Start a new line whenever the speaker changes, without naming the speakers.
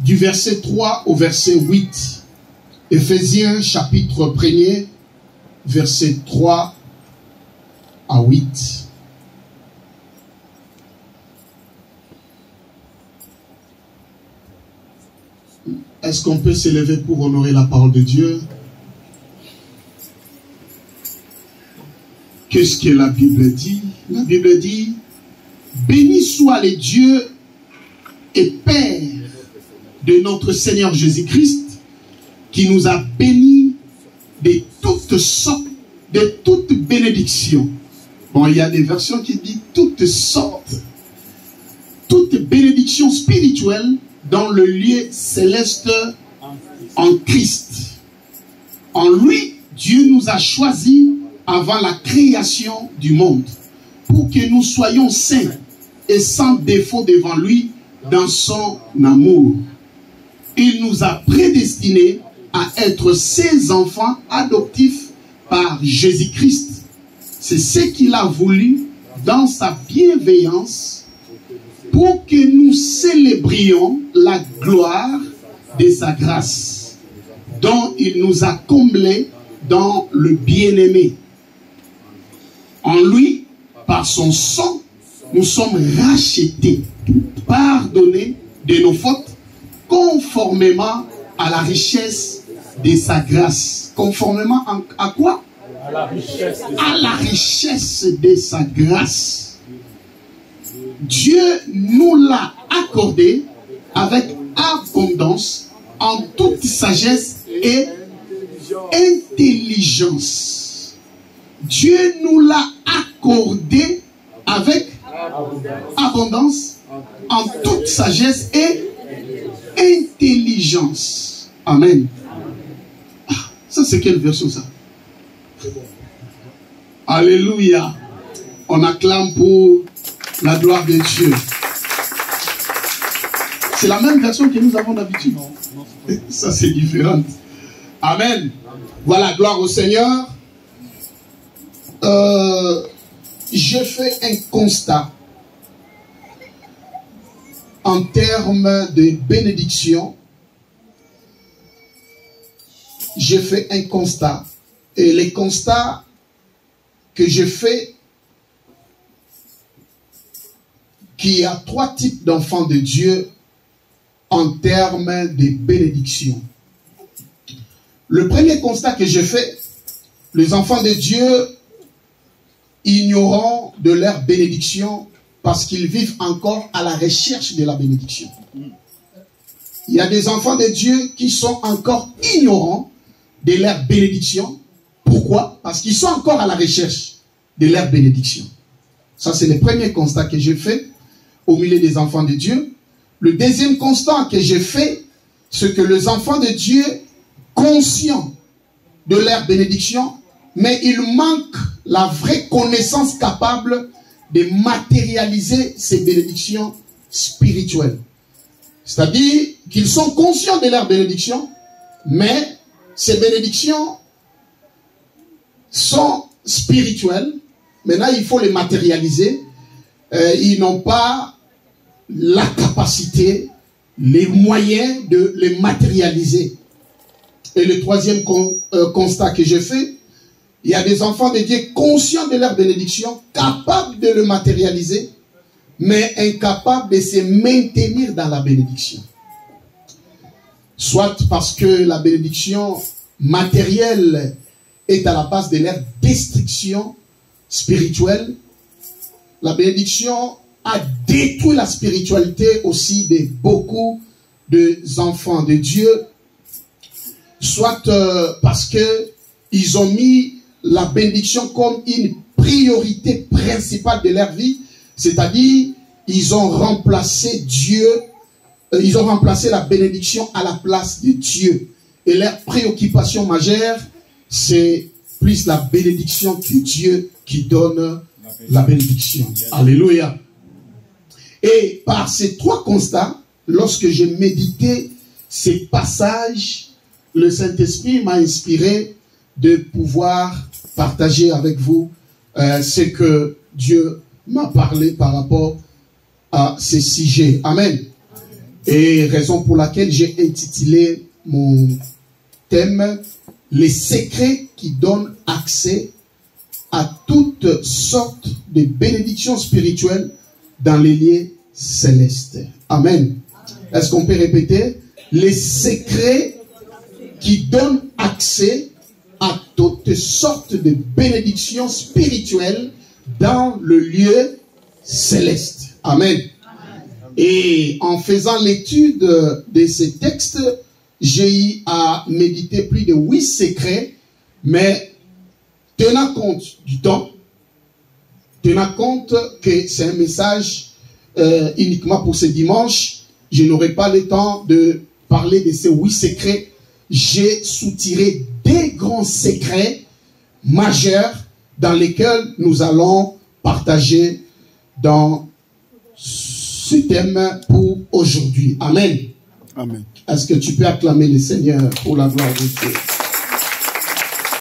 du verset 3 au verset 8. Éphésiens chapitre 1er, verset 3 à 8. Est-ce qu'on peut s'élever pour honorer la parole de Dieu? Qu'est-ce que la Bible dit? La Bible dit, béni soit le Dieu et Père de notre Seigneur Jésus-Christ, qui nous a bénis de toutes sortes, de toutes bénédictions. Bon, il y a des versions qui disent toutes sortes, toutes bénédictions spirituelles dans le lieu céleste en Christ. En lui, Dieu nous a choisis avant la création du monde, pour que nous soyons saints et sans défaut devant lui dans son amour. Il nous a prédestinés à être ses enfants adoptifs par Jésus-Christ. C'est ce qu'il a voulu dans sa bienveillance pour que nous célébrions la gloire de sa grâce, dont il nous a comblés dans le bien-aimé. En lui, par son sang, nous sommes rachetés, pardonnés de nos fautes, conformément à la richesse de sa grâce. Conformément à quoi? À la richesse de sa grâce. Dieu nous l'a accordé avec abondance en toute sagesse et intelligence. Dieu nous l'a accordé avec abondance en toute sagesse et intelligence. Amen. Ah, ça c'est quelle version ça? Alléluia. On acclame pour la gloire de Dieu. C'est la même version que nous avons d'habitude. Ça c'est différent. Amen. Voilà, gloire au Seigneur. Je fais un constat en termes de bénédiction. Je fais un constat. Et les constats que je fais, qu'il y a trois types d'enfants de Dieu en termes de bénédiction. Le premier constat que je fais, les enfants de Dieu ignorant de leur bénédiction parce qu'ils vivent encore à la recherche de la bénédiction. Il y a des enfants de Dieu qui sont encore ignorants de leur bénédiction. Pourquoi? Parce qu'ils sont encore à la recherche de leur bénédiction. Ça, c'est le premier constat que j'ai fait au milieu des enfants de Dieu. Le deuxième constat que j'ai fait, c'est que les enfants de Dieu, conscients de leur bénédiction, mais il manque la vraie connaissance capable de matérialiser ces bénédictions spirituelles. C'est-à-dire qu'ils sont conscients de leur bénédiction, mais ces bénédictions sont spirituelles. Maintenant, il faut les matérialiser. Ils n'ont pas la capacité, les moyens de les matérialiser. Et le troisième constat que j'ai fait, il y a des enfants de Dieu conscients de leur bénédiction, capables de le matérialiser, mais incapables de se maintenir dans la bénédiction. Soit parce que la bénédiction matérielle est à la base de leur destruction spirituelle. La bénédiction a détruit la spiritualité aussi de beaucoup d'enfants de Dieu. Soit parce que ils ont mis la bénédiction comme une priorité principale de leur vie, c'est-à-dire ils ont remplacé Dieu, ils ont remplacé la bénédiction à la place de Dieu. Et leur préoccupation majeure, c'est plus la bénédiction que Dieu qui donne la bénédiction. Alléluia. Et par ces trois constats, lorsque j'ai médité ces passages, le Saint-Esprit m'a inspiré de pouvoir partager avec vous ce que Dieu m'a parlé par rapport à ces sujets. Amen. Et raison pour laquelle j'ai intitulé mon thème « Les secrets qui donnent accès à toutes sortes de bénédictions spirituelles dans les lieux célestes. » Amen. Est-ce qu'on peut répéter? Les secrets qui donnent accès à toutes sortes de bénédictions spirituelles dans le lieu céleste. Amen. Et en faisant l'étude de ces textes, j'ai eu à méditer plus de 8 secrets, mais tenant compte du temps, tenant compte que c'est un message uniquement pour ce dimanche, je n'aurai pas le temps de parler de ces 8 secrets. J'ai soutiré des grands secrets majeurs dans lesquels nous allons partager dans ce thème pour aujourd'hui. Amen.
Amen.
Est-ce que tu peux acclamer le Seigneur pour la gloire de Dieu?